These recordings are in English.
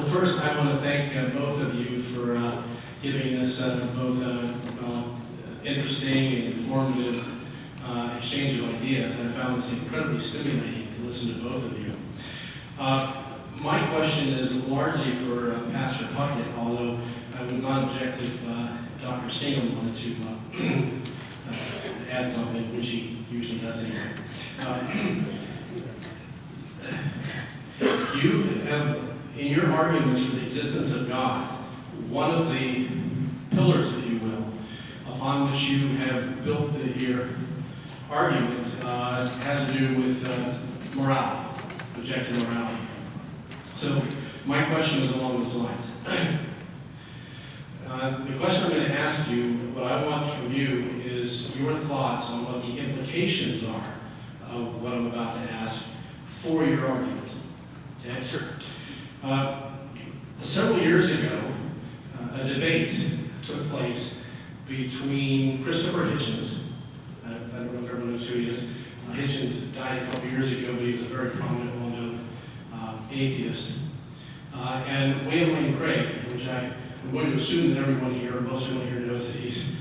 first I want to thank both of you for giving us both interesting and informative exchange of ideas. I found this incredibly stimulating to listen to both of you. My question is largely for Pastor Puckett, although I would not object if Dr. Singham wanted to add something, which he usually does anyway. You have, in your arguments for the existence of God, one of the pillars, if you will, upon which you have built your argument has to do with morality, objective morality. So my question is along those lines. The question I'm going to ask you, what I want from you, is your thoughts on what the implications are of what I'm about to ask for your argument. Okay? Sure. Several years ago, a debate took place between Christopher Hitchens. I don't know if everyone knows who he is. Hitchens died a couple years ago, but he was a very prominent, well-known atheist. And William Lane Craig, which I'm going to assume that everyone here, or most everyone here knows that he's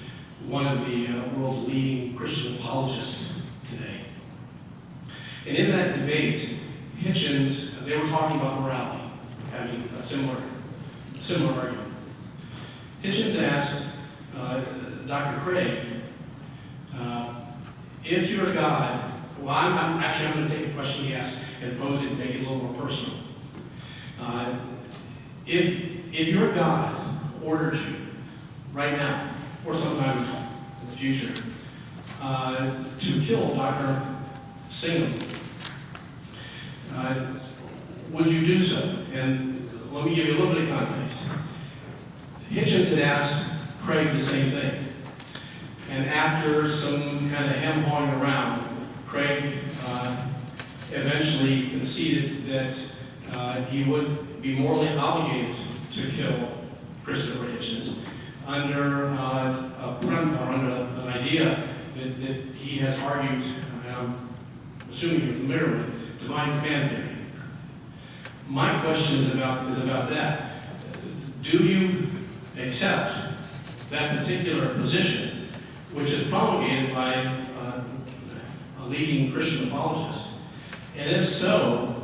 one of the world's leading Christian apologists today. And in that debate, Hitchens, they were talking about morality, having a similar argument. Hitchens asked Dr. Craig, if you're God, well, I'm going to take the question he asked and pose it and make it a little more personal. If your God ordered you right now, or sometime in the future, to kill Dr. Singham, would you do so? And let me give you a little bit of context. Hitchens had asked Craig the same thing. And after some kind of hem-hawing around, Craig eventually conceded that he would be morally obligated to kill Christopher Hitchens under under an idea that he has argued, I'm assuming you're familiar with, divine command theory. My question is about that. Do you accept that particular position, which is promulgated by a leading Christian apologist? And if so,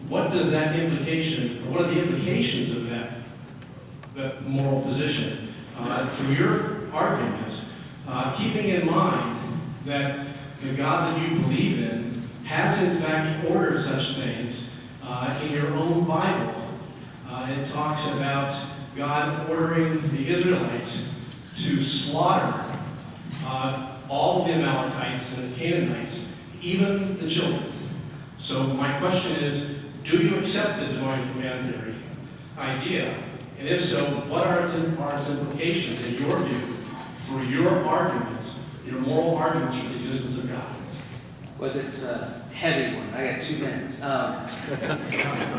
what does that implication, or what are the implications of that moral position for your arguments, keeping in mind that the God that you believe in has in fact ordered such things in your own Bible? It talks about God ordering the Israelites to slaughter all of the Amalekites and the Canaanites, even the children. So my question is, do you accept the divine command theory idea? And if so, what are its implications, in your view, for your arguments, your moral arguments for the existence of God? Well, it's a heavy one. I got 2 minutes.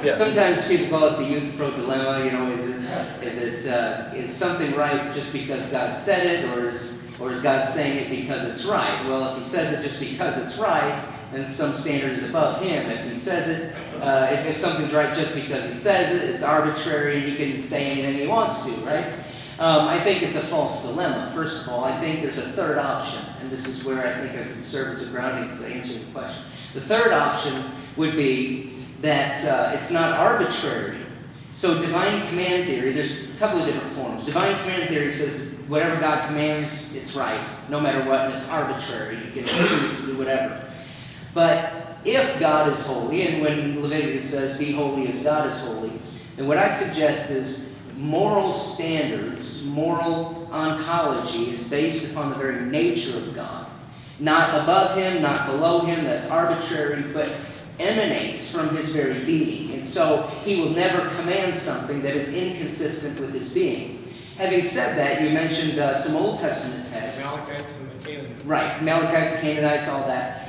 Yes. Sometimes people call it the youth pro dilemma. You know, is something right just because God said it, or is God saying it because it's right? Well, if he says it just because it's right, then some standard is above him. If he says it, if something's right just because he says it, it's arbitrary. He can say anything he wants to, right? I think it's a false dilemma. First of all, I think there's a third option, and this is where I think I can serve as a grounding for answering the question. The third option would be that it's not arbitrary. So divine command theory, there's a couple of different forms. Divine command theory says whatever God commands, it's right, no matter what, and it's arbitrary. You can choose to do whatever. But if God is holy, and when Leviticus says, be holy as God is holy, then what I suggest is moral standards, moral ontology is based upon the very nature of God. Not above him, not below him, that's arbitrary, but emanates from his very being. And so he will never command something that is inconsistent with his being. Having said that, you mentioned some Old Testament texts. Amalekites and the Canaanites. Right, Amalekites, Canaanites, all that.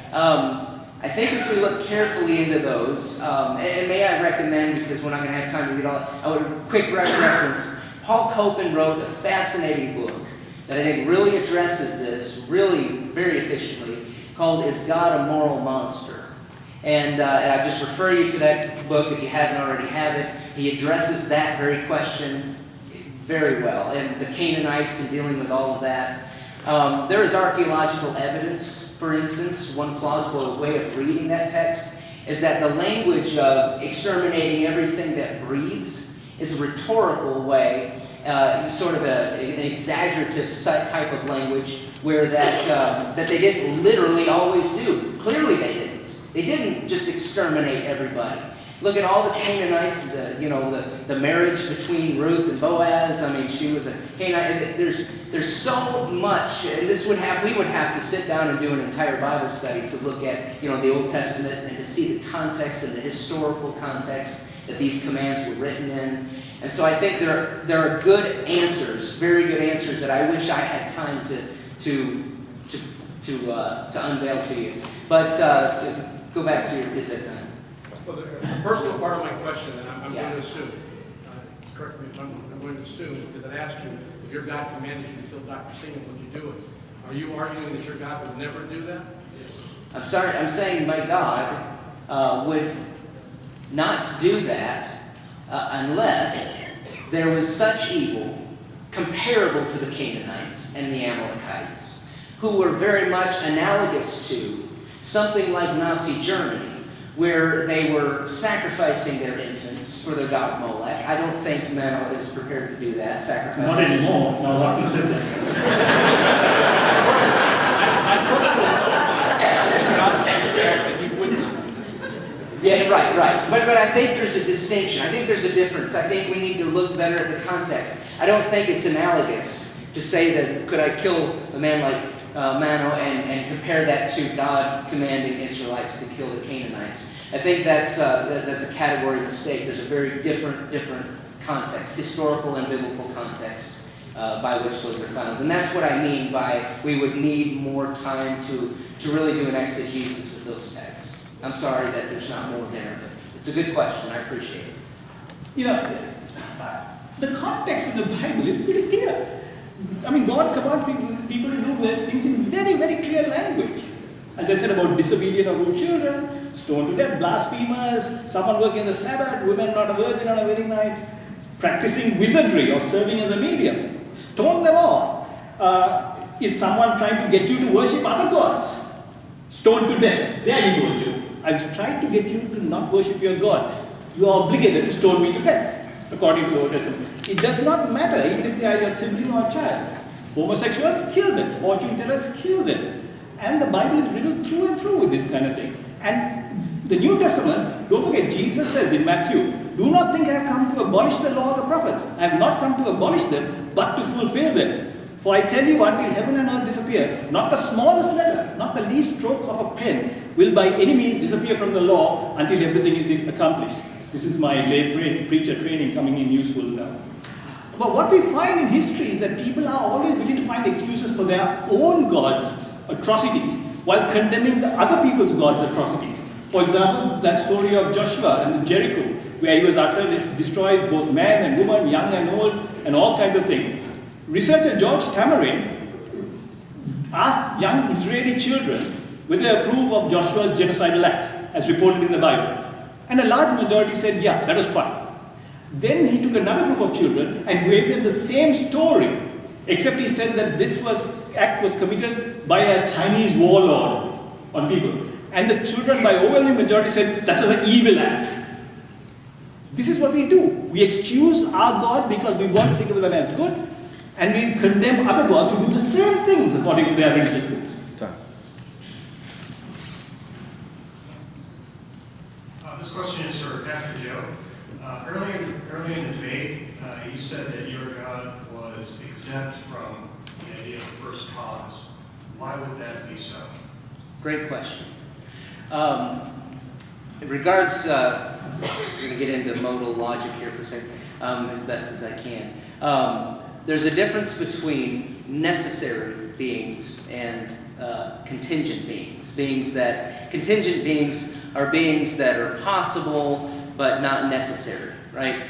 I think if we look carefully into those, and may I recommend, because we're not going to have time to read all, I would quick reference. Paul Copan wrote a fascinating book that I think really addresses this, really very efficiently, called Is God a Moral Monster? And I just refer you to that book if you haven't already have it. he addresses that very question very well. And the Canaanites and dealing with all of that. There is archaeological evidence, for instance. One plausible way of reading that text is that the language of exterminating everything that breathes is a rhetorical way, sort of an exaggerative type of language, where that they didn't literally always do. Clearly they didn't. They didn't just exterminate everybody. Look at all the Canaanites, the marriage between Ruth and Boaz. I mean, she was a Canaanite. There's so much, and we would have to sit down and do an entire Bible study to look at, the Old Testament and to see the context and the historical context that these commands were written in. And so I think there are good answers, very good answers that I wish I had time to unveil to you. But go back to your visit time. Well, the personal part of my question, and I'm Yeah. going to assume, correct me if I'm going to assume, because I asked you, if your God commanded you to kill Dr. Singham, would you do it? Are you arguing that your God would never do that? I'm sorry, I'm saying my God would not do that unless there was such evil comparable to the Canaanites and the Amalekites, who were very much analogous to something like Nazi Germany, where they were sacrificing their infants for their god Molech. I don't think Mano is prepared to do that, sacrifice. Not anymore. Now, what you said that. That he would not. Yeah, right. But I think there's a distinction. I think there's a difference. I think we need to look better at the context. I don't think it's analogous to say that could I kill a man like Mano and compare that to God commanding Israelites to kill the Canaanites. I think that's a category mistake. There's a very different context, historical and biblical context by which those are found. And that's what I mean by we would need more time to really do an exegesis of those texts. I'm sorry that there's not more there, but it's a good question. I appreciate it. The context of the Bible is pretty clear. I mean, God commands people to do things in very, very clear language. As I said about disobedient or rude children, stoned to death, blasphemers, someone working the Sabbath, women not a virgin on a wedding night, practicing wizardry or serving as a medium, stone them all. Is someone trying to get you to worship other gods? Stoned to death. There you go, Joe. I was trying to get you to not worship your God. You are obligated to stone me to death, according to the Old Testament. It does not matter, even if they are your sibling or child. Homosexuals, kill them. Fortune tellers, kill them. And the Bible is written through and through with this kind of thing. And the New Testament, don't forget, Jesus says in Matthew, do not think I have come to abolish the law of the prophets. I have not come to abolish them, but to fulfill them. For I tell you, until heaven and earth disappear, not the smallest letter, not the least stroke of a pen will by any means disappear from the law until everything is accomplished. This is my lay preacher training coming in useful now. But what we find in history is that people are always willing to find excuses for their own gods' atrocities while condemning the other people's gods' atrocities. For example, that story of Joshua and Jericho, where he was utterly destroyed, both man and woman, young and old, and all kinds of things. Researcher George Tamarin asked young Israeli children whether they approve of Joshua's genocidal acts, as reported in the Bible. And a large majority said, yeah, that was fine. Then he took another group of children and gave them the same story, except he said that this act was committed by a Chinese warlord on people. And the children, by overwhelming majority, said that was an evil act. This is what we do. We excuse our God because we want to think of them as good, and we condemn other gods who do the same things according to their religious books. This question is for Pastor Joe. Early in the debate, you said that your God was exempt from the idea of first cause. Why would that be so? Great question. In regards, I'm going to get into modal logic here for a second, as best as I can. There's a difference between necessary beings and contingent beings. Contingent beings are beings that are possible but not necessary, right?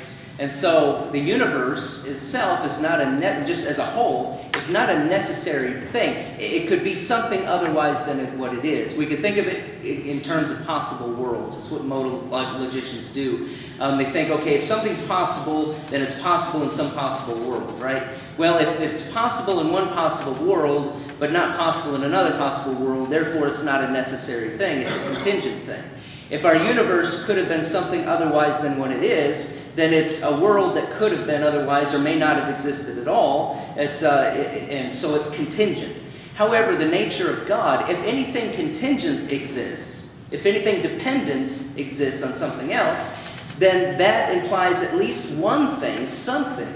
And so the universe itself is not just as a whole, is not a necessary thing. It could be something otherwise than what it is. We could think of it in terms of possible worlds. It's what modal logicians do. They think, okay, if something's possible, then it's possible in some possible world, right? Well, if it's possible in one possible world, but not possible in another possible world, therefore it's not a necessary thing, it's a contingent thing. If our universe could have been something otherwise than what it is, then it's a world that could have been otherwise or may not have existed at all. And so it's contingent. However, the nature of God, if anything contingent exists, if anything dependent exists on something else, then that implies at least one thing, something,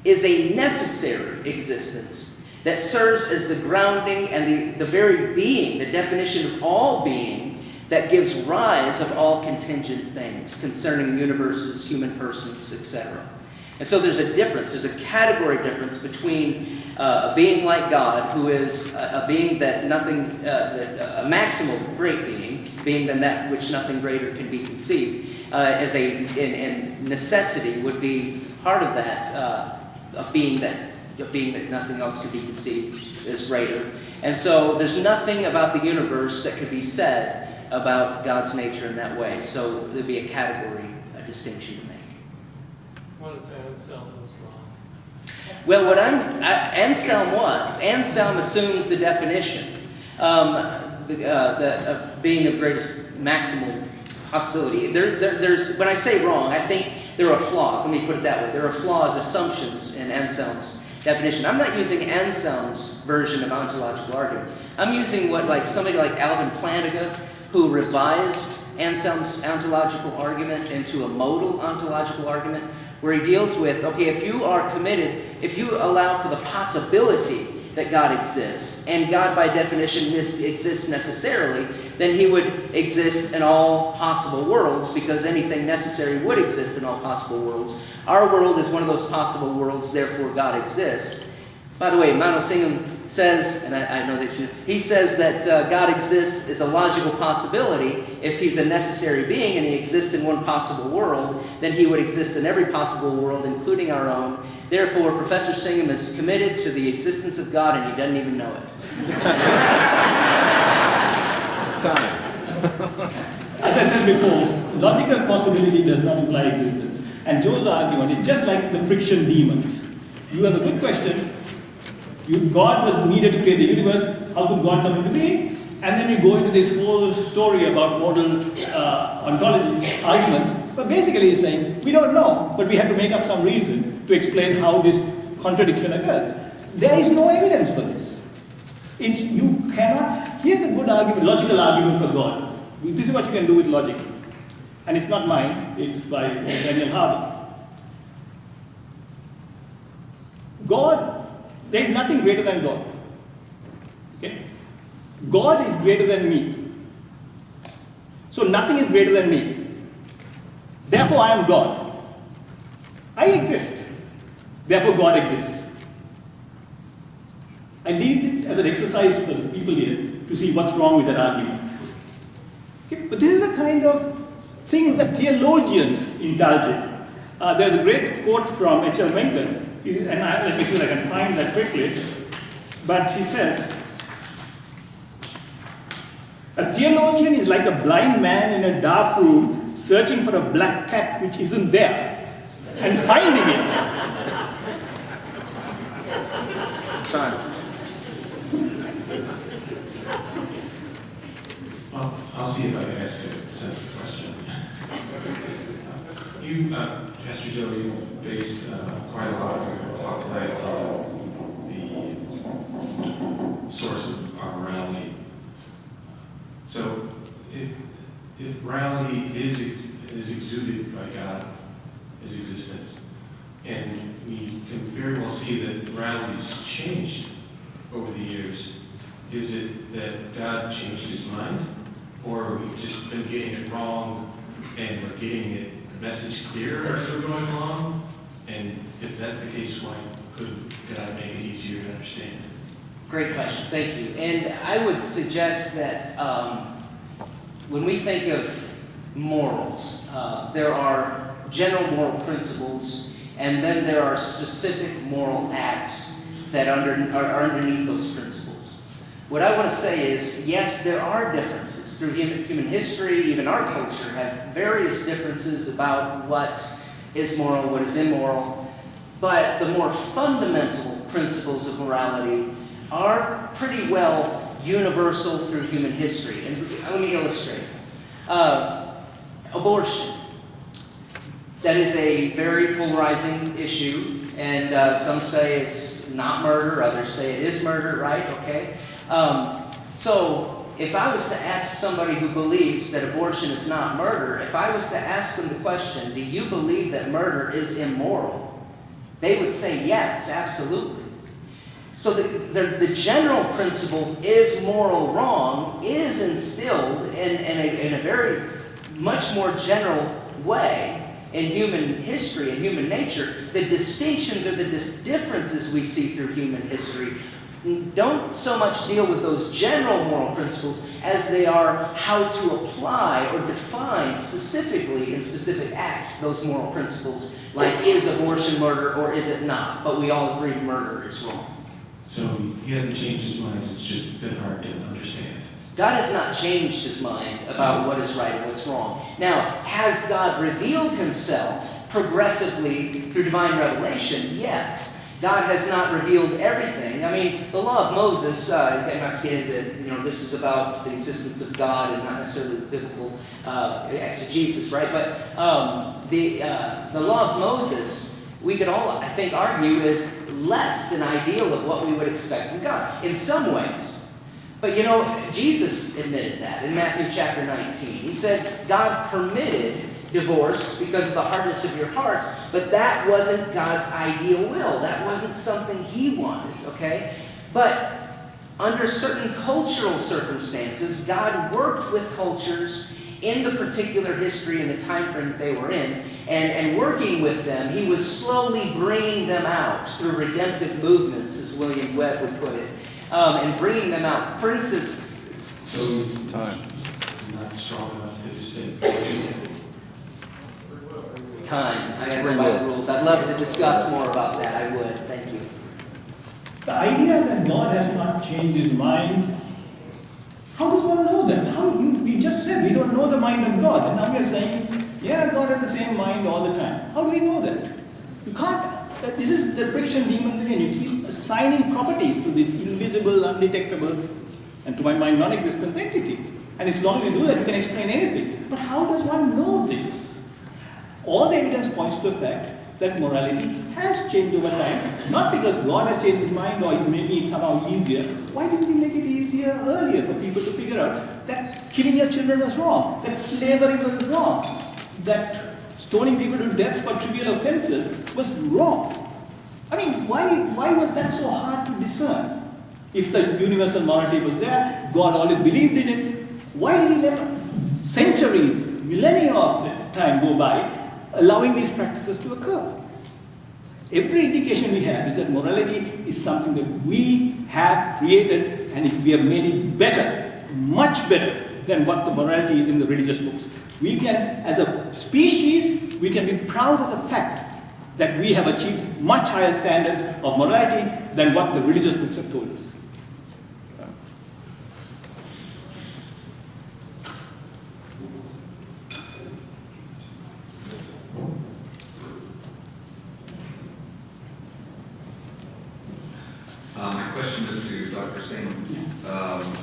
is a necessary existence that serves as the grounding and the very being, the definition of all being, that gives rise of all contingent things concerning universes, human persons, etc. And so there's a difference, there's a category difference between a being like God, who is a being that nothing, a maximal great being than that which nothing greater can be conceived, and necessity would be part of that, a being that nothing else could be conceived is greater. And so there's nothing about the universe that could be said about God's nature in that way. So there'd be a category, a distinction to make. What if Anselm was wrong? Well, what Anselm assumes the definition, the being of greatest maximal possibility. There's when I say wrong, I think there are flaws. Let me put it that way. There are flaws, assumptions in Anselm's definition. I'm not using Anselm's version of ontological argument. I'm using somebody like Alvin Plantinga, who revised Anselm's ontological argument into a modal ontological argument, where he deals with, okay, if you are committed, if you allow for the possibility that God exists, and God by definition exists necessarily, then he would exist in all possible worlds, because anything necessary would exist in all possible worlds. Our world is one of those possible worlds, therefore God exists. By the way, Mano Singham says, and I know that he says that God exists is a logical possibility. If he's a necessary being and he exists in one possible world, then he would exist in every possible world, including our own. Therefore, Professor Singham is committed to the existence of God, and he doesn't even know it. As I said before, logical possibility does not imply existence. And Joe's argument is just like the friction demons. You have a good question. God was needed to create the universe. How could God come into being? And then you go into this whole story about modal ontology arguments. But basically he's saying, we don't know, but we have to make up some reason to explain how this contradiction occurs. There is no evidence for this. You cannot. Here's a good argument, logical argument for God. This is what you can do with logic. And it's not mine, it's by Daniel Hardy. God, there is nothing greater than God. Okay? God is greater than me. So nothing is greater than me. Therefore I am God. I exist. Therefore God exists. I leave it as an exercise for the people here to see what's wrong with that argument. Okay? But this is the kind of things that theologians indulge in. There's a great quote from H.L. Mencken, and let me see if I can find that quickly. But he says, a theologian is like a blind man in a dark room searching for a black cat which isn't there and finding it. Time. Well, I'll see if I can ask a simple question. Pastor Joe, you based quite a lot of your talk tonight on the source of our morality. So, if morality is exuded by God, His existence, and we can very well see that morality's changed over the years, is it that God changed His mind, or we've just been getting it wrong, and we're getting the message clearer as we're going along? And if that's the case, why couldn't God make it easier to understand? Great question, thank you. And I would suggest that when we think of morals, there are general moral principles, and then there are specific moral acts that are underneath those principles. What I want to say is, yes, there are differences. Through human history, even our culture, have various differences about what is moral, what is immoral. But the more fundamental principles of morality are pretty well universal through human history. And let me illustrate. Abortion. That is a very polarizing issue, and some say it's not murder, others say it is murder, right? Okay. So if I was to ask somebody who believes that abortion is not murder, if I was to ask them the question, do you believe that murder is immoral? They would say yes, absolutely. So the general principle, is moral wrong, is instilled in a very much more general way in human history and human nature. The distinctions or the differences we see through human history don't so much deal with those general moral principles as they are how to apply or define specifically in specific acts those moral principles, like is abortion murder or is it not? But we all agree murder is wrong. So he hasn't changed his mind, it's just a bit hard to understand. God has not changed his mind about what is right and what's wrong. Now, has God revealed himself progressively through divine revelation? Yes. God has not revealed everything. I mean, the law of Moses, not to get into, this is about the existence of God and not necessarily the biblical exegesis, right? But the law of Moses, we could all, I think, argue is less than ideal of what we would expect from God in some ways. But Jesus admitted that in Matthew chapter 19. He said God permitted divorce because of the hardness of your hearts, but that wasn't God's ideal will. That wasn't something he wanted, okay? But under certain cultural circumstances, God worked with cultures in the particular history and the time frame that they were in, and working with them, he was slowly bringing them out through redemptive movements, as William Webb would put it, and bringing them out. For instance, So he's not strong enough to just say, time. I gotta go by the rules. I'd love to discuss more about that. I would. Thank you. The idea that God has not changed his mind, how does one know that? We just said we don't know the mind of God, and now we are saying, yeah, God has the same mind all the time. How do we know that? You can't. This is the friction demon again. You keep assigning properties to this invisible, undetectable, and to my mind, non-existent entity. And as long as we do that, we can explain anything. But how does one know this? All the evidence points to the fact that morality has changed over time, not because God has changed his mind or he's making it somehow easier. Why didn't he make it easier earlier for people to figure out that killing your children was wrong, that slavery was wrong, that stoning people to death for trivial offenses was wrong? I mean, why was that so hard to discern? If the universal morality was there, God always believed in it, why did he let centuries, millennia of time go by, allowing these practices to occur? Every indication we have is that morality is something that we have created, and if we have made it better, much better than what the morality is in the religious books. We can, as a species, we can be proud of the fact that we have achieved much higher standards of morality than what the religious books have told us. My question is to Dr. Singham.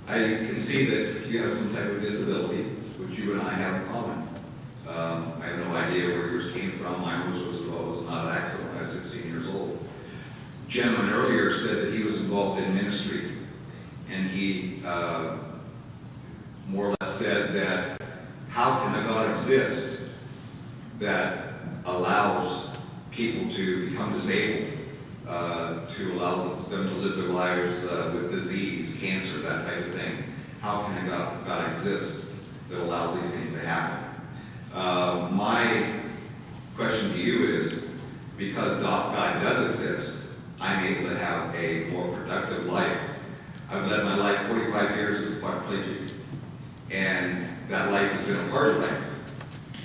I can see that you have some type of disability, which you and I have in common. I have no idea where yours came from. Mine was not an accident when I was 16 years old. A gentleman earlier said that he was involved in ministry, and he more or less said that how can a God exist that allows people to become disabled, to allow them to live their lives with disease, cancer, that type of thing? How can a God exist that allows these things to happen? My question to you is, because God does exist, I'm able to have a more productive life. I've led my life 45 years as a paraplegic, and that life has been a hard life.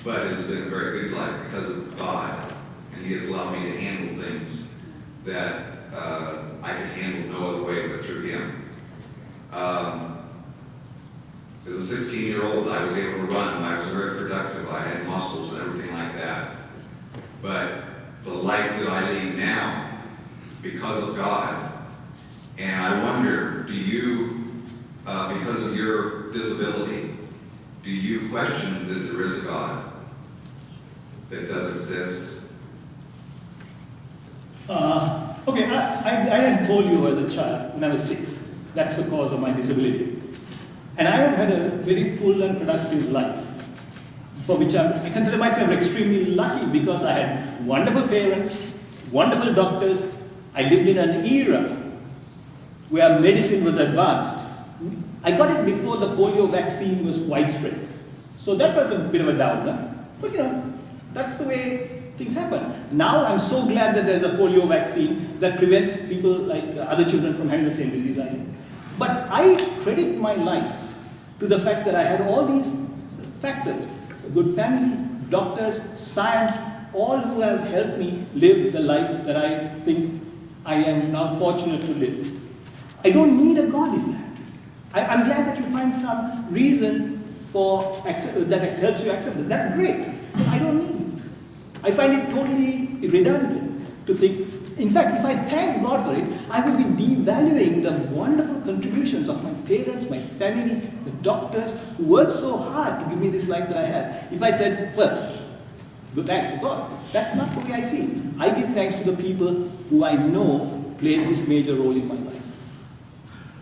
But as has been a very good life because of God, and He has allowed me to handle things that I could handle no other way but through Him. As a 16-year-old, I was able to run. I was very productive. I had muscles and everything like that. But the life that I lead now, because of God, and I wonder, do you, because of your disability, do you question that there is a God that does exist? Okay, I had polio as a child when I was 6. That's the cause of my disability. And I have had a very full and productive life, for which I consider myself extremely lucky because I had wonderful parents, wonderful doctors. I lived in an era where medicine was advanced. I got it before the polio vaccine was widespread. So that was a bit of a downer. But that's the way things happen. Now I'm so glad that there's a polio vaccine that prevents people like other children from having the same disease I had. But I credit my life to the fact that I had all these factors, a good family, doctors, science, all who have helped me live the life that I think I am now fortunate to live. I don't need a God in that. I'm glad that you find some reason for that helps you accept it. That's great. But I don't need it. I find it totally redundant to think. In fact, if I thank God for it, I would be devaluing the wonderful contributions of my parents, my family, the doctors who worked so hard to give me this life that I had. If I said, well, good thanks to God, that's not the way I see it. I give thanks to the people who I know played this major role in my life.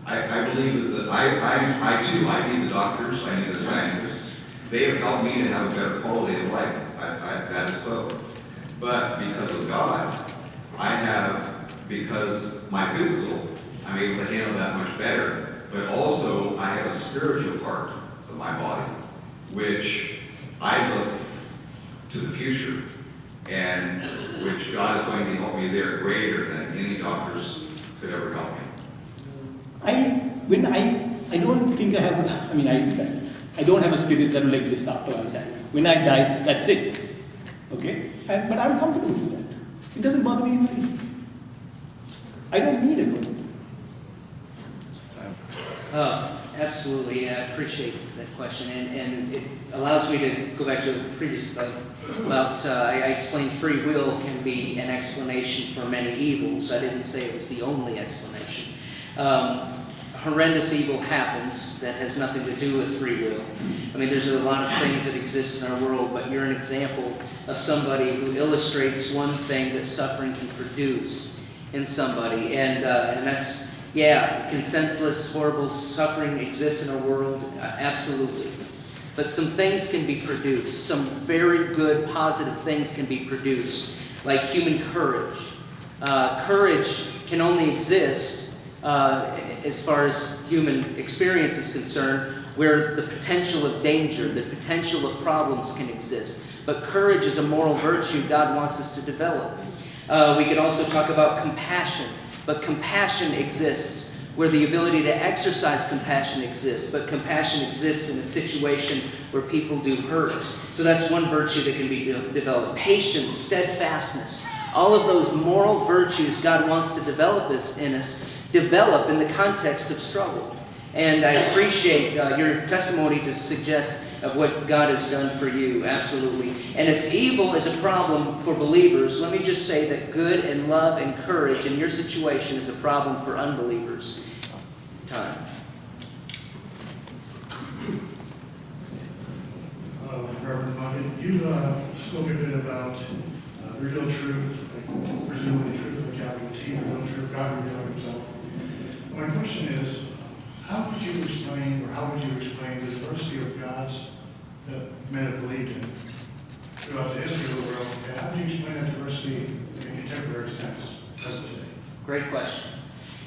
I believe that I need the doctors, I need the scientists. They have helped me to have a better quality of life. That is so. But because of God, because my physical, I'm able to handle that much better, but also I have a spiritual part of my body, which I look to the future, and which God is going to help me there greater than any doctors could ever help me. I don't think I have, I don't have a spirit that will exist after I die. When I die, that's it. Okay? But I'm comfortable with that. It doesn't bother me in the least. I don't need a God. Absolutely, I appreciate that question, and it allows me to go back to a previous about I explained free will can be an explanation for many evils. I didn't say it was the only explanation. Horrendous evil happens that has nothing to do with free will. I mean, there's a lot of things that exist in our world, but you're an example of somebody who illustrates one thing that suffering can produce in somebody, and that's, yeah, consensus, horrible suffering exists in our world, absolutely. But some things can be produced, some very good, positive things can be produced, like human courage. Courage can only exist as far as human experience is concerned, where the potential of danger, the potential of problems can exist. But courage is a moral virtue God wants us to develop. We could also talk about compassion, but compassion exists where the ability to exercise compassion exists, but compassion exists in a situation where people do hurt. So that's one virtue that can be developed. Patience, steadfastness, all of those moral virtues God wants to develop in us, develop in the context of struggle. And I appreciate your testimony to suggest of what God has done for you, absolutely. And if evil is a problem for believers, let me just say that good and love and courage in your situation is a problem for unbelievers. Time. Reverend Puckett, you spoke a bit about the real truth, like presumably the truth of a capital T, the real truth, God revealing himself. My question is, how would you explain the diversity of gods that men have believed in throughout the history of the world, and how would you explain that diversity in a contemporary sense, present today? Great question.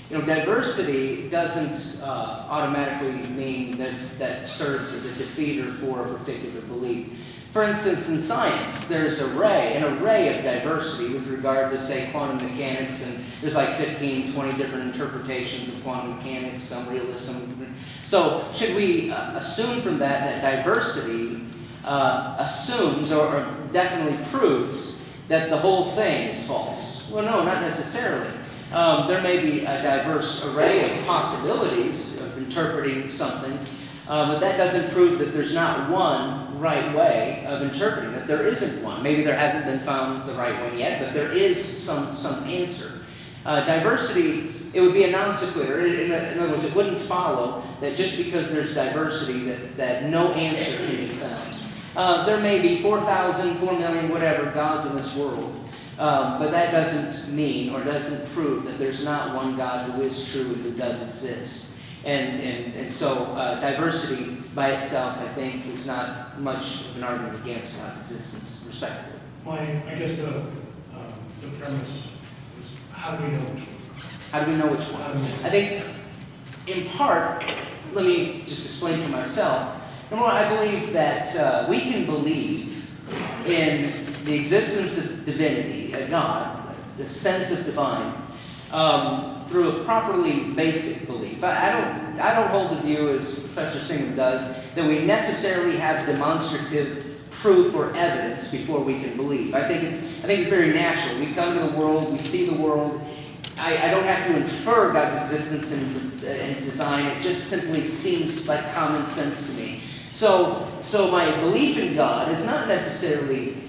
Diversity doesn't automatically mean that serves as a defeater for a particular belief. For instance, in science, there's an array of diversity with regard to, say, quantum mechanics, and there's like 15, 20 different interpretations of quantum mechanics, some realist, some... So should we assume from that diversity assumes or definitely proves that the whole thing is false. Well, no, not necessarily. There may be a diverse array of possibilities of interpreting something, but that doesn't prove that there's not one right way of interpreting, that there isn't one. Maybe there hasn't been found the right one yet, but there is some answer. Diversity, it would be a non sequitur. In other words, it wouldn't follow that just because there's diversity that no answer can be found. There may be 4,000, 4 million, whatever gods in this world, but that doesn't mean or doesn't prove that there's not one God who is true and who does exist. And so diversity by itself, I think, is not much of an argument against God's existence, respectively. I guess the premise is, how do we know which one? How do we know which one? I think, in part, let me just explain for myself. Number one, I believe that we can believe in the existence of divinity, a God, the sense of divine, through a properly basic belief. I don't hold the view, as Professor Singham does, that we necessarily have demonstrative proof or evidence before we can believe. I think it's very natural. We come to the world, we see the world. I don't have to infer God's existence and design. It just simply seems like common sense to me. So my belief in God is not necessarily,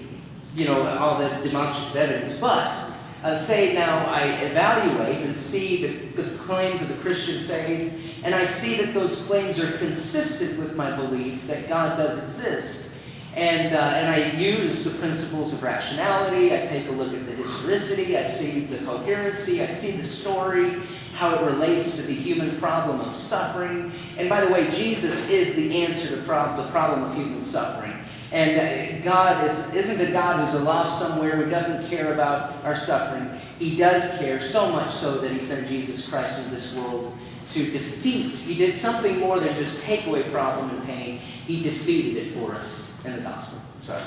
all the demonstrative evidence, but say now I evaluate and see the claims of the Christian faith, and I see that those claims are consistent with my belief that God does exist. And I use the principles of rationality. I take a look at the historicity. I see the coherency. I see the story, how it relates to the human problem of suffering. And by the way, Jesus is the answer to the problem of human suffering. And God isn't a God who's aloft somewhere who doesn't care about our suffering. He does care, so much so that he sent Jesus Christ into this world to defeat. He did something more than just take away problem and pain. He defeated it for us in the gospel. Sorry.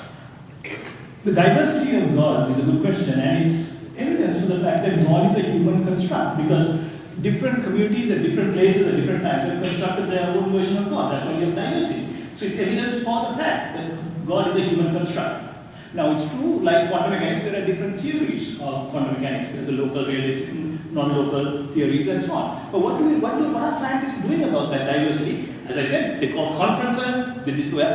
The diversity of gods is a good question, and it's evidence to the fact that God is a human construct, because different communities at different places at different times have constructed their own version of God. That's why we have diversity. So it's evidence for the fact that God is a human construct. Now it's true, like quantum mechanics, there are different theories of quantum mechanics. There's a local, realistic, non-local theories and so on. But what are scientists doing about that diversity? As I said, they call conferences, they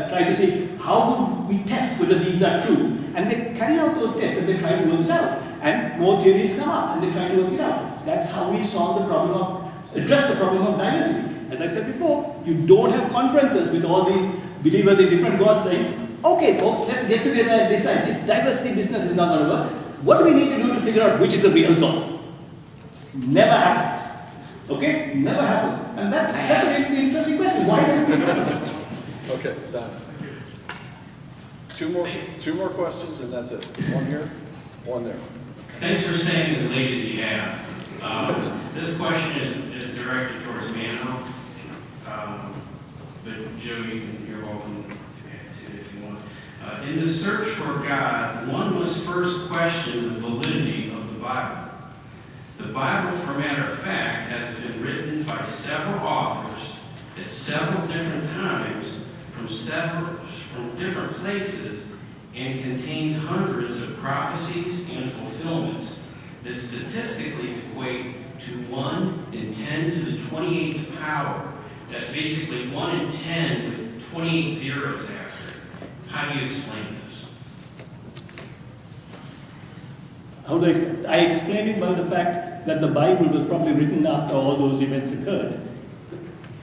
try to say, how do we test whether these are true? And they carry out those tests and they try to work it out. And more theories come up and they try to work it out. That's how we solve the problem address the problem of diversity. As I said before, you don't have conferences with all these believers in different gods saying, okay folks, let's get together and decide this diversity business is not going to work. What do we need to do to figure out which is the real God? Never happens. Okay? Never happens. And that's an interesting question. Why does it happen? Okay, done. Two more questions and that's it. One here, one there. Thanks for staying as late as you have. This question is directed towards Mano. But Joe, you're welcome to add to it if you want. In the search for God, one must first question the validity of the Bible. The Bible, for matter of fact, has been written by several authors at several different times from different places, and contains hundreds of prophecies and fulfillments that statistically equate to 1 in 10 to the 28th power. That's basically 1 in 10 with 28 zeros after it. How do you explain this? How do I explain it? I explain it by the fact that the Bible was probably written after all those events occurred.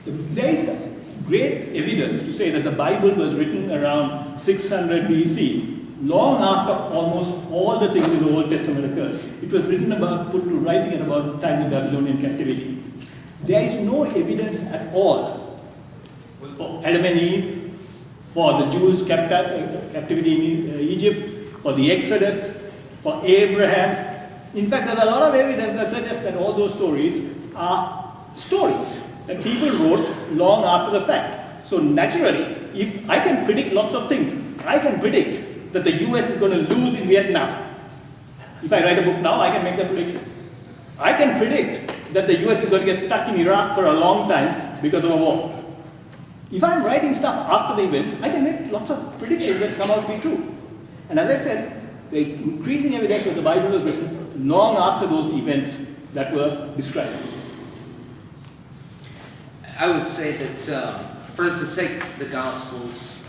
There is great evidence to say that the Bible was written around 600 BC, long after almost all the things in the Old Testament occurred. It was written put to writing at about the time of Babylonian captivity. There is no evidence at all for Adam and Eve, for the Jews' captivity in Egypt, for the Exodus, for Abraham. In fact, there's a lot of evidence that suggests that all those stories are stories that people wrote long after the fact. So naturally, if I can predict lots of things, I can predict that the US is going to lose in Vietnam. If I write a book now, I can make that prediction. I can predict that the US is going to get stuck in Iraq for a long time because of a war. If I'm writing stuff after the event, I can make lots of predictions that come out to be true. And as I said, there is increasing evidence that the Bible was written long after those events that were described. I would say that, for instance, take the Gospels,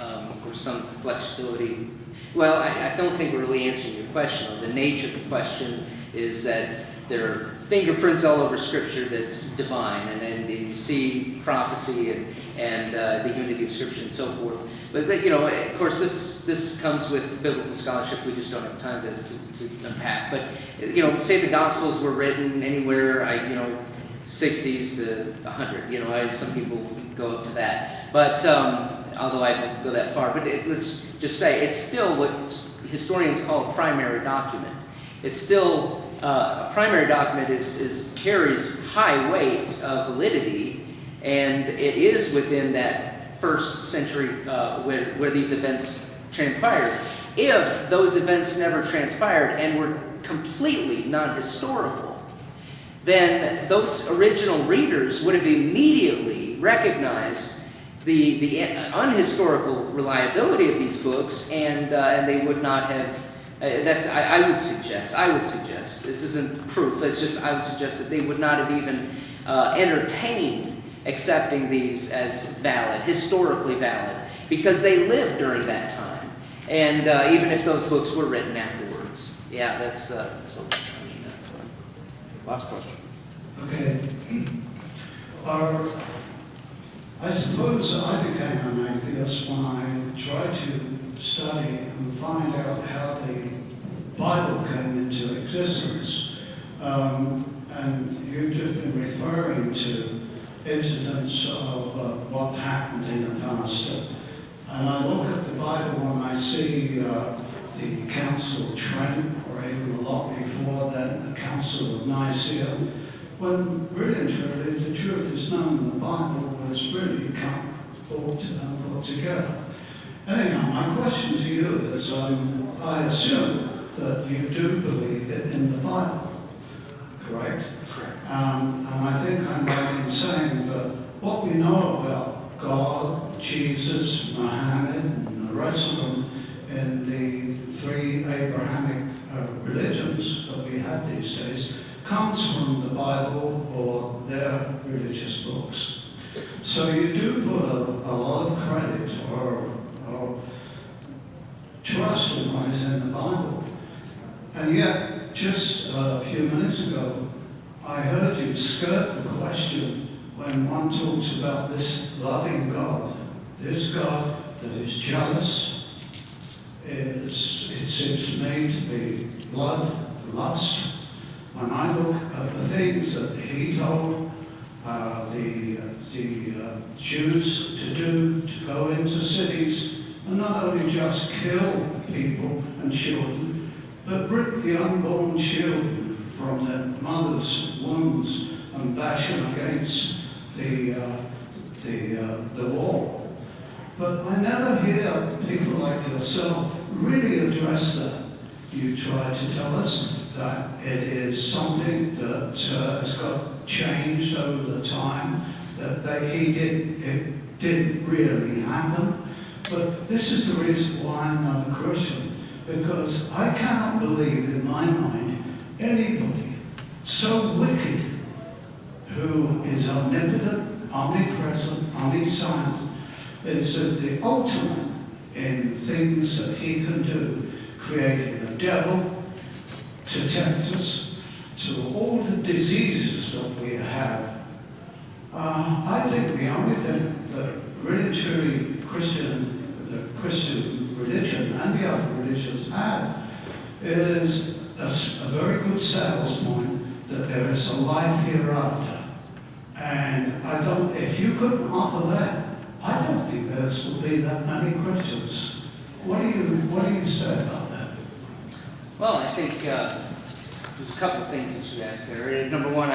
or some flexibility. Well, I don't think we're really answering your question. The nature of the question is that there are fingerprints all over Scripture that's divine, and you see prophecy and the unity of Scripture and so forth. But of course, this comes with biblical scholarship. We just don't have time to unpack. But say the Gospels were written anywhere, 60s to 100. Some people go up to that. But although I don't go that far, but let's just say it's still what historians call a primary document. It's still a primary document carries high weight of validity, and it is within that first century where these events transpired. If those events never transpired and were completely non-historical, then those original readers would have immediately recognized the unhistorical reliability of these books, and they would not have. I would suggest. This isn't proof. It's just I would suggest that they would not have even entertained accepting these as valid, historically valid, because they lived during that time, and even if those books were written afterwards. Yeah, that's so. Last question. Okay. I suppose I became an atheist when I tried to study and find out how the Bible came into existence. And you've just been referring to incidents of what happened in the past. And I look at the Bible when I see the Council of Trent, or even a lot before that, the Council of Nicaea, when really and truly the truth is known in the Bible was really brought together. Anyhow, my question to you is, I assume that you do believe it in the Bible, correct? Correct. And I think I'm right in saying that what we know about God, Jesus, Muhammad, and the rest of them in the three Abrahamic religions that we have these days comes from the Bible or their religious books. So you do put a lot of credit or trust in what is in the Bible. And yet, just a few minutes ago, I heard you skirt the question when one talks about this loving God, this God that is jealous, it seems to me to be blood, lust. When I look at the things that he told the Jews to do, to go into cities, and not only just kill people and children, but rip the unborn children from their mothers' wombs and bash them against the wall. But I never hear people like yourself really address that. You try to tell us that it is something that has got changed over the time, that it didn't really happen. But this is the reason why I'm not a Christian, because I cannot believe in my mind anybody so wicked who is omnipotent, omnipresent, omniscient, is the ultimate in things that he can do, creating a devil to tempt us, to all the diseases that we have. I think the only thing that really truly the Christian religion and the other religions have is a very good sales point that there is a life hereafter. And if you couldn't offer that, I don't think there will be that many Christians. What do you say about that? Well, I think there's a couple of things that you asked there. Number one,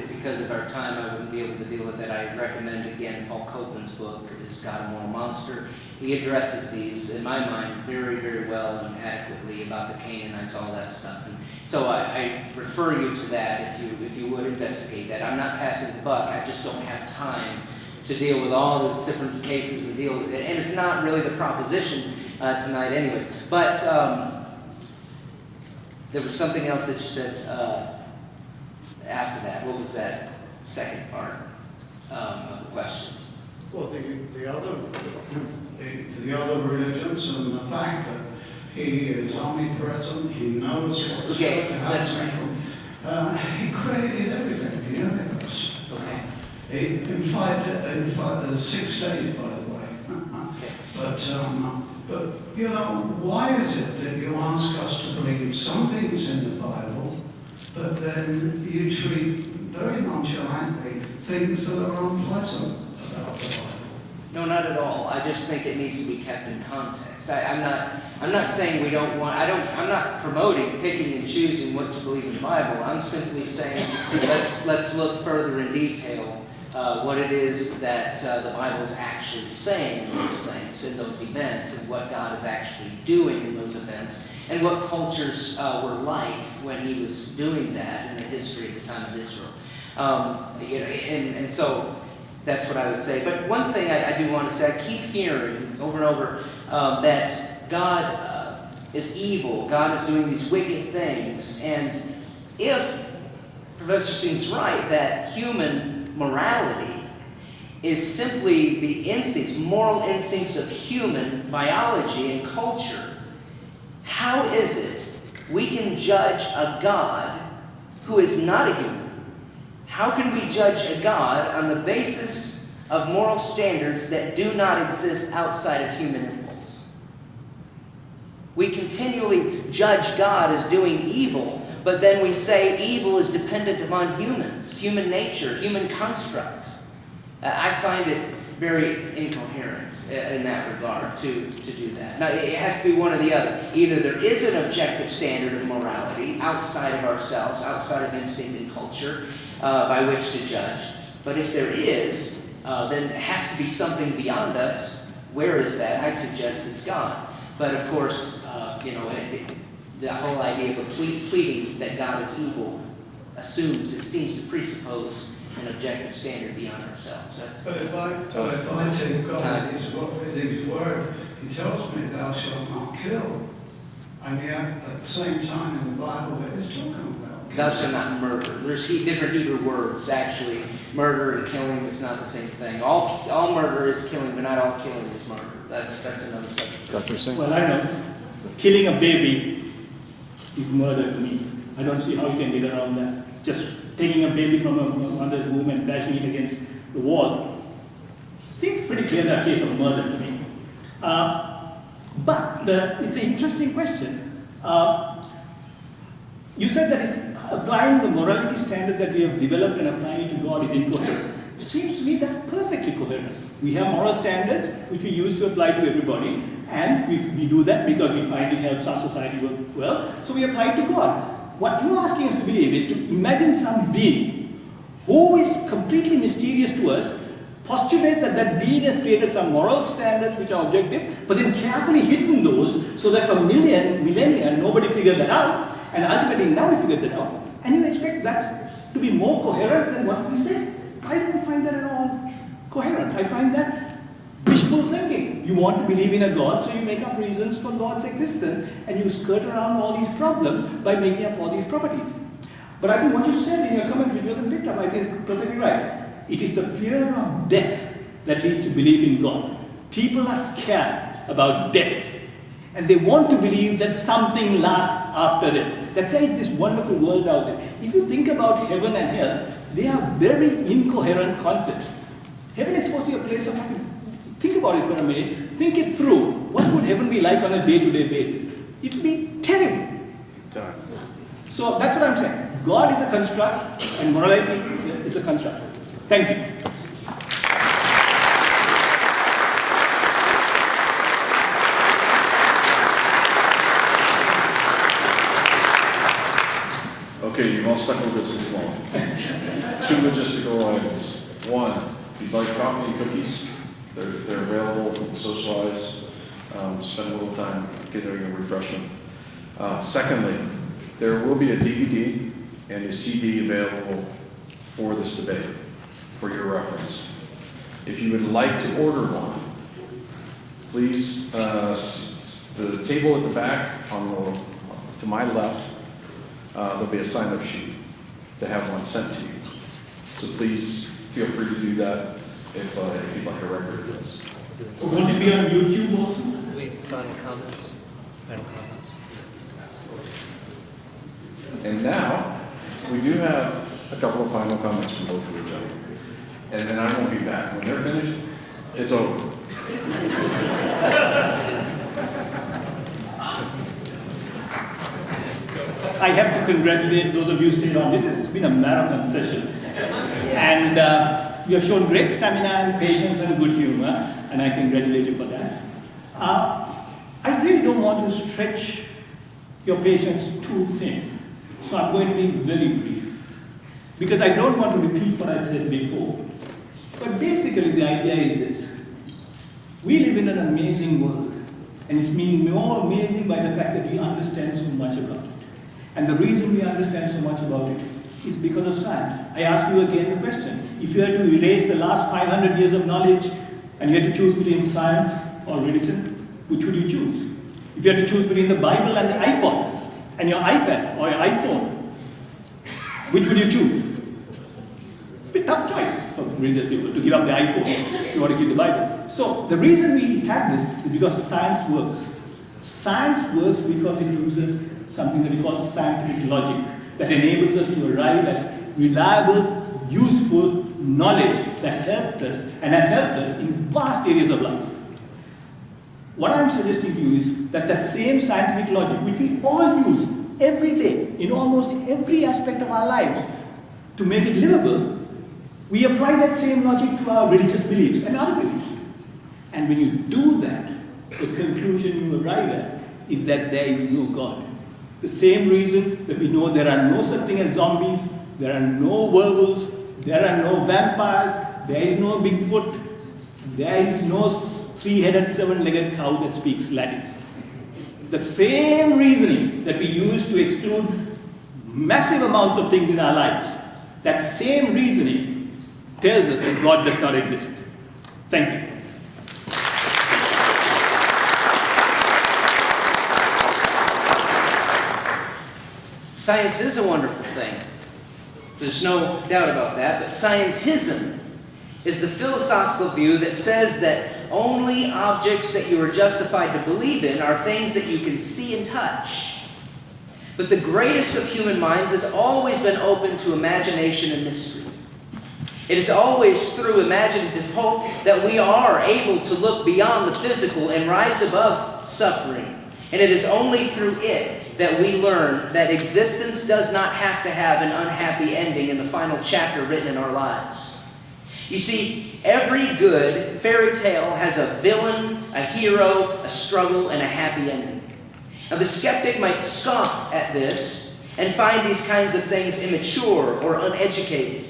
because of our time, I wouldn't be able to deal with that. I recommend, again, Paul Copeland's book, Is God a Moral Monster? He addresses these, in my mind, very, very well and adequately about the Canaanites, all that stuff. And so I refer you to that if you would investigate that. I'm not passing the buck. I just don't have time to deal with all the different cases and deal with it. And it's not really the proposition tonight anyways. But there was something else that you said after that. What was that second part of the question? Well, the other religions and the fact that he is omnipresent, he knows what's going to happen. He created everything, the universe. Okay. In 6 days, by the way. But you know, why is it that you ask us to believe some things in the Bible, but then you treat very nonchalantly things that are unpleasant about the Bible? No, not at all. I just think it needs to be kept in context. I'm not saying we don't want. I'm not promoting picking and choosing what to believe in the Bible. I'm simply saying let's look further in detail what it is that the Bible is actually saying in those things, in those events, and what God is actually doing in those events, and what cultures were like when He was doing that in the history of the time of Israel. And so. That's what I would say. But one thing I do want to say, I keep hearing over and over that God is evil. God is doing these wicked things. And if Professor Singh's right that human morality is simply the instincts, moral instincts of human biology and culture, how is it we can judge a God who is not a human? How can we judge a God on the basis of moral standards that do not exist outside of human impulse? We continually judge God as doing evil, but then we say evil is dependent upon humans, human nature, human constructs. I find it very incoherent in that regard to do that. Now, it has to be one or the other. Either there is an objective standard of morality outside of ourselves, outside of instinct and culture, by which to judge. But if there is, then it has to be something beyond us. Where is that? I suggest it's God. But of course, the whole idea of pleading that God is evil it seems to presuppose an objective standard beyond ourselves. But if I take God at His word, He tells me, "Thou shalt not kill." And yet, at the same time in the Bible, it is talking about Thou shalt not murder. There's different Hebrew words, actually. Murder and killing is not the same thing. All murder is killing, but not all killing is murder. That's another subject. Dr. Singh? Well, I don't know. Killing a baby is murder to me. I don't see how you can get around that. Just taking a baby from a mother's womb and bashing it against the wall seems pretty clear that case of murder to me. But it's an interesting question. You said that it's applying the morality standards that we have developed and applying it to God is incoherent. It seems to me that's perfectly coherent. We have moral standards which we use to apply to everybody, and we do that because we find it helps our society work well, so we apply it to God. What you're asking us to believe is to imagine some being who is completely mysterious to us, postulate that that being has created some moral standards which are objective, but then carefully hidden those so that for millennia nobody figured that out, and ultimately now we figured that out, and you expect that to be more coherent than what we say? I don't find that at all coherent. I find that wishful thinking. You want to believe in a God, so you make up reasons for God's existence, and you skirt around all these problems by making up all these properties. But I think what you said in your comment, which wasn't picked up, I think is perfectly right. It is the fear of death that leads to belief in God. People are scared about death, and they want to believe that something lasts after death, that there is this wonderful world out there. If you think about heaven and hell, they are very incoherent concepts. Heaven is supposed to be a place of happiness. Think about it for a minute. Think it through. What would heaven be like on a day-to-day basis? It would be terrible. Done. So that's what I'm saying. God is a construct, and morality is a construct. Thank you. Okay, you've all stuck with us this long. 2 logistical items. 1, if you'd like coffee and cookies, they're available. You can socialize, spend a little time getting a refreshment. Secondly, there will be a DVD and a CD available for this debate, for your reference. If you would like to order one, please, the table at the back to my left, there'll be a sign-up sheet to have one sent to you. So please feel free to do that if you'd like a record of this. Won't it be on YouTube also? Final comments? Final comments? And now, we do have a couple of final comments from both of the gentlemen. And then I won't be back. When they're finished, it's over. I have to congratulate those of you staying on. This has been a marathon session. And you have shown great stamina and patience and good humor, and I congratulate you for that. I really don't want to stretch your patience too thin, so I'm going to be very brief, because I don't want to repeat what I said before. But basically the idea is this. We live in an amazing world, and it's been more amazing by the fact that we understand so much about it. And the reason we understand so much about it is because of science. I ask you again the question. If you had to erase the last 500 years of knowledge and you had to choose between science or religion, which would you choose? If you had to choose between the Bible and the iPod and your iPad or your iPhone, which would you choose? A bit tough choice for religious people to give up the iPhone if you want to keep the Bible. So the reason we have this is because science works. Science works because it uses something that we call scientific logic that enables us to arrive at reliable, useful knowledge that helped us and has helped us in vast areas of life. What I'm suggesting to you is that the same scientific logic, which we all use every day in almost every aspect of our lives to make it livable, we apply that same logic to our religious beliefs and other beliefs. And when you do that, the conclusion you arrive at is that there is no God. The same reason that we know there are no such thing as zombies, there are no werewolves, there are no vampires, there is no Bigfoot, there is no three-headed, seven-legged cow that speaks Latin. The same reasoning that we use to exclude massive amounts of things in our lives, that same reasoning tells us that God does not exist. Thank you. Science is a wonderful thing. There's no doubt about that, but scientism is the philosophical view that says that only objects that you are justified to believe in are things that you can see and touch. But the greatest of human minds has always been open to imagination and mystery. It is always through imaginative hope that we are able to look beyond the physical and rise above suffering. And it is only through it that we learn that existence does not have to have an unhappy ending in the final chapter written in our lives. You see, every good fairy tale has a villain, a hero, a struggle, and a happy ending. Now, the skeptic might scoff at this and find these kinds of things immature or uneducated.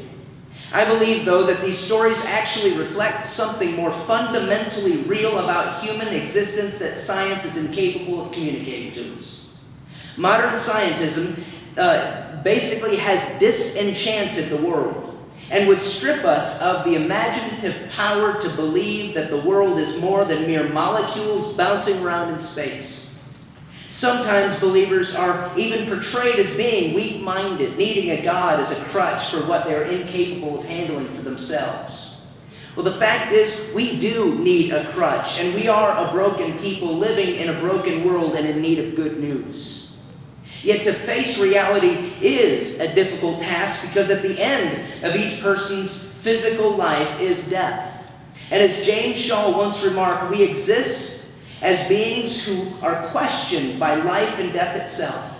I believe, though, that these stories actually reflect something more fundamentally real about human existence that science is incapable of communicating to us. Modern scientism basically has disenchanted the world and would strip us of the imaginative power to believe that the world is more than mere molecules bouncing around in space. Sometimes believers are even portrayed as being weak-minded, needing a God as a crutch for what they are incapable of handling for themselves. Well, the fact is, we do need a crutch, and we are a broken people living in a broken world and in need of good news. Yet to face reality is a difficult task because at the end of each person's physical life is death. And as James Shaw once remarked, we exist as beings who are questioned by life and death itself.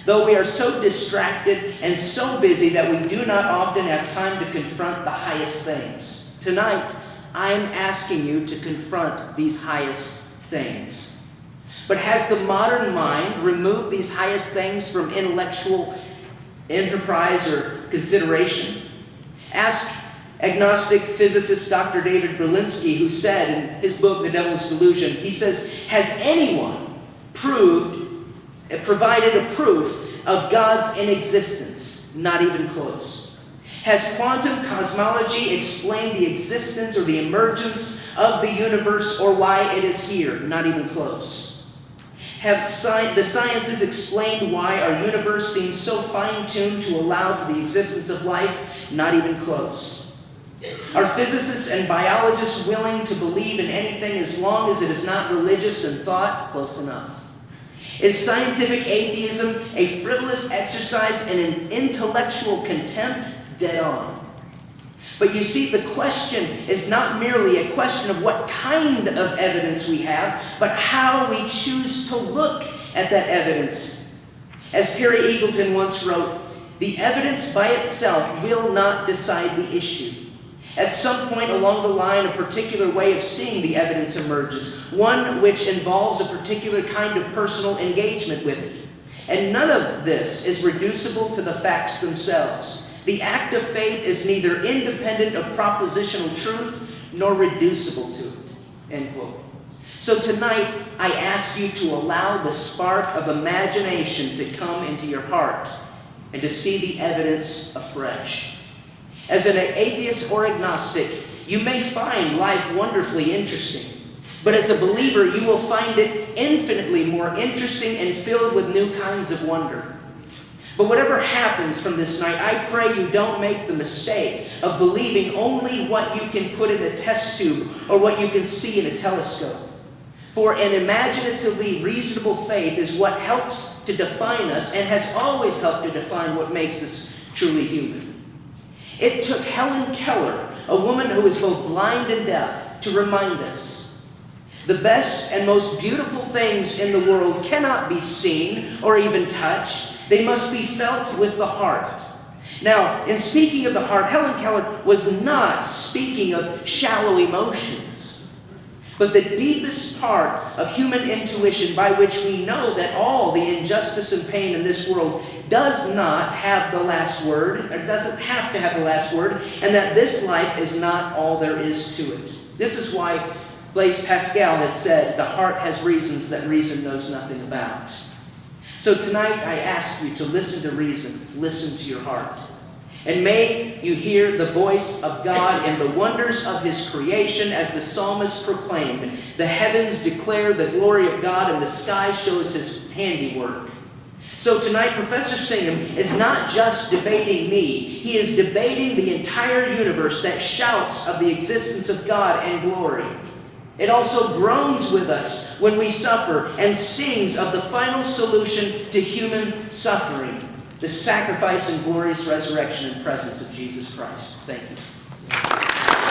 Though we are so distracted and so busy that we do not often have time to confront the highest things. Tonight, I am asking you to confront these highest things. But has the modern mind removed these highest things from intellectual enterprise or consideration? Ask agnostic physicist Dr. David Berlinski, who said in his book, The Devil's Delusion, he says, has anyone provided a proof of God's inexistence? Not even close. Has quantum cosmology explained the existence or the emergence of the universe or why it is here? Not even close. Have the sciences explained why our universe seems so fine-tuned to allow for the existence of life? Not even close. Are physicists and biologists willing to believe in anything as long as it is not religious in thought? Close enough. Is scientific atheism a frivolous exercise in an intellectual contempt? Dead on. But you see, the question is not merely a question of what kind of evidence we have, but how we choose to look at that evidence. As Terry Eagleton once wrote, the evidence by itself will not decide the issue. At some point along the line, a particular way of seeing the evidence emerges, one which involves a particular kind of personal engagement with it. And none of this is reducible to the facts themselves. The act of faith is neither independent of propositional truth nor reducible to it. End quote. So tonight, I ask you to allow the spark of imagination to come into your heart and to see the evidence afresh. As an atheist or agnostic, you may find life wonderfully interesting. But as a believer, you will find it infinitely more interesting and filled with new kinds of wonder. But whatever happens from this night, I pray you don't make the mistake of believing only what you can put in a test tube or what you can see in a telescope. For an imaginatively reasonable faith is what helps to define us and has always helped to define what makes us truly human. It took Helen Keller, a woman who is both blind and deaf, to remind us the best and most beautiful things in the world cannot be seen or even touched. They must be felt with the heart. Now, in speaking of the heart, Helen Keller was not speaking of shallow emotions, but the deepest part of human intuition by which we know that all the injustice and pain in this world does not have the last word, or doesn't have to have the last word, and that this life is not all there is to it. This is why Blaise Pascal had said, the heart has reasons that reason knows nothing about. So tonight I ask you to listen to reason, listen to your heart. And may you hear the voice of God in the wonders of His creation as the psalmist proclaimed. The heavens declare the glory of God and the sky shows His handiwork. So tonight Professor Singham is not just debating me. He is debating the entire universe that shouts of the existence of God and glory. It also groans with us when we suffer and sings of the final solution to human suffering, the sacrifice and glorious resurrection and presence of Jesus Christ. Thank you.